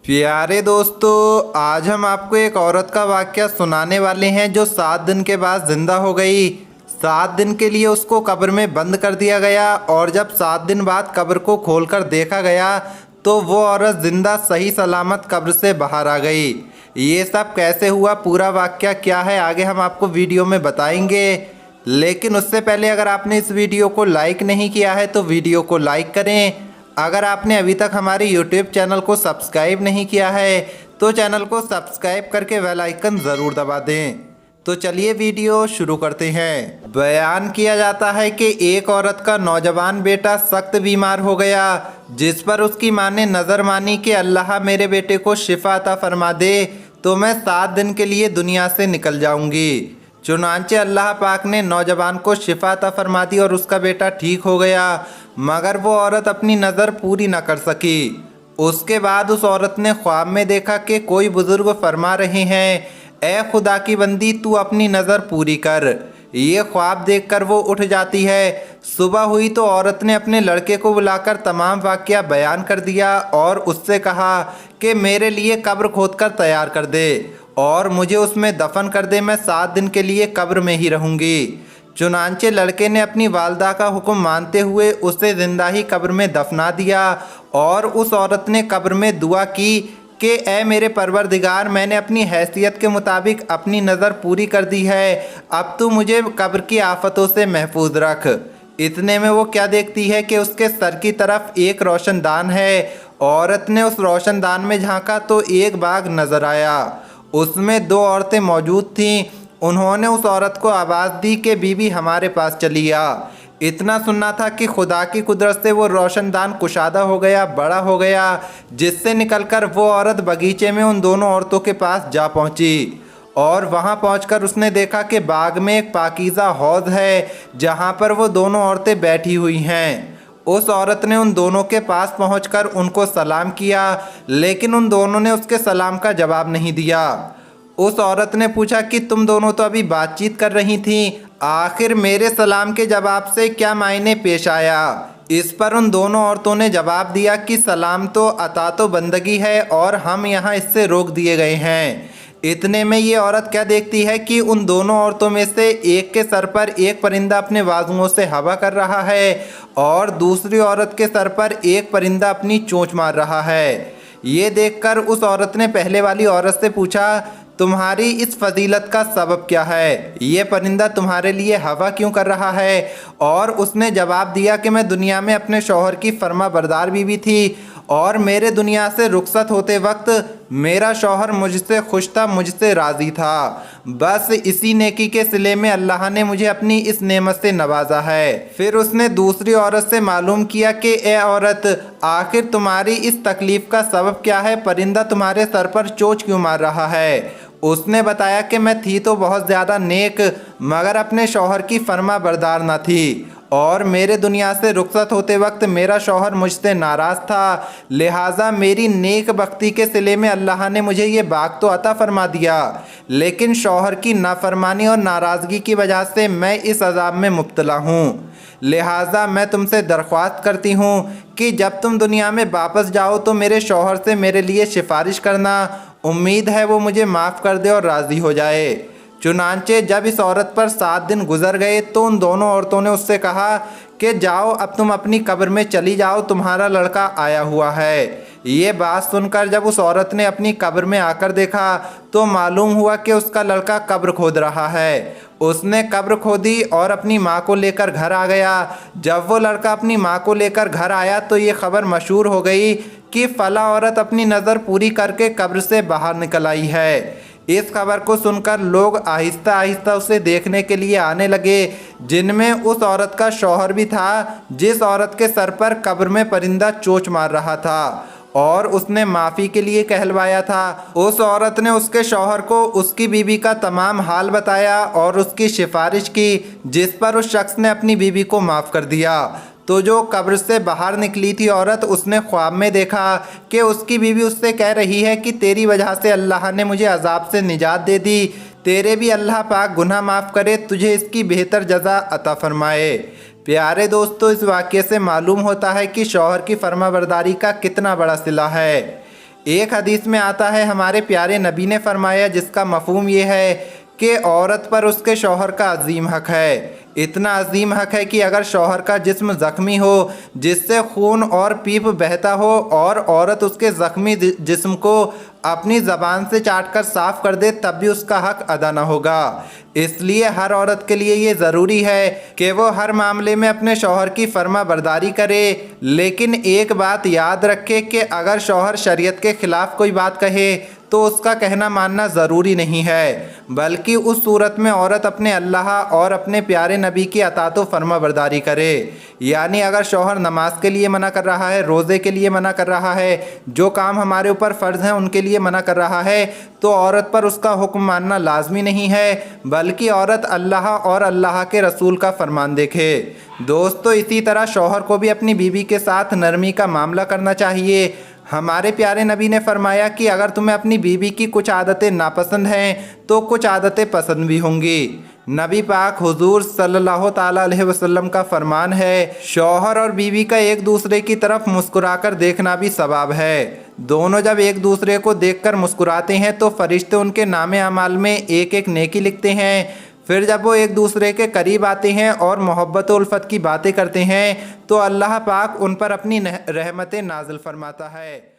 प्यारे दोस्तों, आज हम आपको एक औरत का वाकया सुनाने वाले हैं जो 7 दिन के बाद जिंदा हो गई। 7 दिन के लिए उसको कब्र में बंद कर दिया गया और जब 7 दिन बाद कब्र को खोलकर देखा गया तो वो औरत जिंदा सही सलामत कब्र से बाहर आ गई। ये सब कैसे हुआ, पूरा वाकया क्या है, आगे हम आपको वीडियो में बताएंगे। लेकिन उससे पहले अगर आपने इस वीडियो को लाइक नहीं किया है तो वीडियो को लाइक करें। अगर आपने अभी तक हमारे YouTube चैनल को सब्सक्राइब नहीं किया है तो चैनल को सब्सक्राइब करके बेल आइकन ज़रूर दबा दें। तो चलिए वीडियो शुरू करते हैं। बयान किया जाता है कि एक औरत का नौजवान बेटा सख्त बीमार हो गया, जिस पर उसकी मां ने नज़र मानी कि अल्लाह मेरे बेटे को शिफा अता फरमा दे तो मैं 7 दिन के लिए दुनिया से निकल जाऊंगी। चुनांचे अल्लाह पाक ने नौजवान को शिफा अता फरमा दी और उसका बेटा ठीक हो गया, मगर वो औरत अपनी नज़र पूरी न कर सकी। उसके बाद उस औरत ने ख्वाब में देखा कि कोई बुज़ुर्ग फरमा रहे हैं, ए खुदा की बंदी तू अपनी नज़र पूरी कर। ये ख्वाब देखकर वो उठ जाती है। सुबह हुई तो औरत ने अपने लड़के को बुलाकर तमाम वाक़या बयान कर दिया और उससे कहा कि मेरे लिए कब्र खोदकर तैयार कर दे और मुझे उसमें दफन कर दे, मैं 7 दिन के लिए कब्र में ही रहूँगी। चुनांचे लड़के ने अपनी वालदा का हुक्म मानते हुए उसे ज़िंदा ही कब्र में दफना दिया और उस औरत ने कब्र में दुआ की कि ए मेरे परवरदिगार, मैंने अपनी हैसियत के मुताबिक अपनी नज़र पूरी कर दी है, अब तू मुझे कब्र की आफतों से महफूज रख। इतने में वो क्या देखती है कि उसके सर की तरफ एक रोशनदान है। औरत ने उस रोशनदान में झांका तो एक बाग नज़र आया। उसमें 2 औरतें मौजूद थीं। उन्होंने उस औरत को आवाज़ दी कि बीबी हमारे पास चली आ। इतना सुनना था कि खुदा की कुदरत से वो रोशनदान कुशादा हो गया, बड़ा हो गया, जिससे निकलकर वो औरत बगीचे में उन दोनों औरतों के पास जा पहुंची। और वहां पहुंचकर उसने देखा कि बाग में एक पाकीज़ा हौज़ है जहां पर वो दोनों औरतें बैठी हुई हैं। उस औरत ने उन दोनों के पास पहुंचकर उनको सलाम किया, लेकिन उन दोनों ने उसके सलाम का जवाब नहीं दिया। उस औरत ने पूछा कि तुम दोनों तो अभी बातचीत कर रही थीं, आखिर मेरे सलाम के जवाब से क्या मायने पेश आया? इस पर उन दोनों औरतों ने जवाब दिया कि सलाम तो अता तो बंदगी है और हम यहाँ इससे रोक दिए गए हैं। इतने में ये औरत क्या देखती है कि उन दोनों औरतों में से एक के सर पर एक परिंदा अपने बाजुओं से हवा कर रहा है और दूसरी औरत के सर पर एक परिंदा अपनी चोंच मार रहा है। ये देखकर उस औरत ने पहले वाली औरत से पूछा, तुम्हारी इस फजीलत का सबब क्या है? ये परिंदा तुम्हारे लिए हवा क्यों कर रहा है? और उसने जवाब दिया कि मैं दुनिया में अपने शौहर की फर्मा बरदार बीवी थी और मेरे दुनिया से रुखसत होते वक्त मेरा शौहर मुझसे खुश था, मुझसे राज़ी था। बस इसी नेकी के सिले में अल्लाह ने मुझे अपनी इस नेमत से नवाजा है। फिर उसने दूसरी औरत से मालूम किया कि ए औरत, आखिर तुम्हारी इस तकलीफ़ का सबब क्या है? परिंदा तुम्हारे सर पर चोंच क्यों मार रहा है? उसने बताया कि मैं थी तो बहुत ज़्यादा नेक, मगर अपने शौहर की फर्मा बरदार न थी और मेरे दुनिया से रुखसत होते वक्त मेरा शौहर मुझसे नाराज़ था, लिहाजा मेरी नेक बख्ती के सिले में अल्लाह ने मुझे ये बाग तो अता फरमा दिया, लेकिन शौहर की नाफरमानी और नाराज़गी की वजह से मैं इस अजाब में मुब्तला हूँ। लिहाजा मैं तुमसे दरख्वास्त करती हूँ कि जब तुम दुनिया में वापस जाओ तो मेरे शौहर से मेरे लिए सिफारिश करना, उम्मीद है वो मुझे माफ़ कर दे और राज़ी हो जाए। चुनांचे जब इस औरत पर 7 दिन गुजर गए तो उन दोनों औरतों ने उससे कहा कि जाओ अब तुम अपनी कब्र में चली जाओ, तुम्हारा लड़का आया हुआ है। ये बात सुनकर जब उस औरत ने अपनी कब्र में आकर देखा तो मालूम हुआ कि उसका लड़का कब्र खोद रहा है। उसने कब्र खोदी और अपनी माँ को लेकर घर आ गया। जब वो लड़का अपनी माँ को लेकर घर आया तो ये खबर मशहूर हो गई कि फला औरत अपनी नज़र पूरी करके कब्र से बाहर निकल आई है। इस खबर को सुनकर लोग आहिस्ता आहिस्ता उसे देखने के लिए आने लगे, जिनमें उस औरत का शौहर भी था जिस औरत के सर पर कब्र में परिंदा चोंच मार रहा था और उसने माफ़ी के लिए कहलवाया था। उस औरत ने उसके शौहर को उसकी बीवी का तमाम हाल बताया और उसकी सिफारिश की, जिस पर उस शख्स ने अपनी बीवी को माफ़ कर दिया। तो जो कब्र से बाहर निकली थी औरत, उसने ख्वाब में देखा कि उसकी बीवी उससे कह रही है कि तेरी वजह से अल्लाह ने मुझे अजाब से निजात दे दी, तेरे भी अल्लाह पाक गुनाह माफ़ करे, तुझे इसकी बेहतर जज़ा अता फरमाए। प्यारे दोस्तों, इस वाक़ये से मालूम होता है कि शौहर की फर्माबरदारी का कितना बड़ा सिला है। एक हदीस में आता है, हमारे प्यारे नबी ने फरमाया, जिसका मफहूम ये है कि औरत पर उसके शौहर का अजीम हक है। इतना अजीम हक है कि अगर शौहर का जिस्म ज़ख्मी हो, जिससे खून और पीप बहता हो, और औरत उसके ज़ख्मी जिस्म को अपनी ज़बान से चाट कर साफ़ कर दे, तब भी उसका हक अदा न होगा। इसलिए हर औरत के लिए ये ज़रूरी है कि वो हर मामले में अपने शौहर की फर्मा बरदारी करे, लेकिन एक बात याद रखे कि अगर शौहर शरीयत के ख़िलाफ़ कोई बात कहे तो उसका कहना मानना ज़रूरी नहीं है, बल्कि उस सूरत में औरत अपने अल्लाह और अपने प्यारे नबी की अतात व फर्मा बरदारी करे। यानी अगर शौहर नमाज के लिए मना कर रहा है, रोज़े के लिए मना कर रहा है, जो काम हमारे ऊपर फ़र्ज़ हैं उनके लिए मना कर रहा है, तो औरत पर उसका हुक्म मानना लाजमी नहीं है, बल्कि औरत अल्लाह और अल्लाह के रसूल का फरमान देखे। दोस्तों, इसी तरह शौहर को भी अपनी बीवी के साथ नरमी का मामला करना चाहिए। हमारे प्यारे नबी ने फरमाया कि अगर तुम्हें अपनी बीवी की कुछ आदतें नापसंद हैं तो कुछ आदतें पसंद भी होंगी। नबी पाक हुजूर सल्लल्लाहु ताला अलैहि वसल्लम का फरमान है, शौहर और बीवी का एक दूसरे की तरफ मुस्कुराकर देखना भी सवाब है। दोनों जब एक दूसरे को देखकर मुस्कुराते हैं तो फरिश्ते उनके नामे अमाल में एक एक नेकी लिखते हैं। फिर जब वो एक दूसरे के करीब आते हैं और मोहब्बत व उल्फत की बातें करते हैं तो अल्लाह पाक उन पर अपनी रहमतें नाज़िल फरमाता है।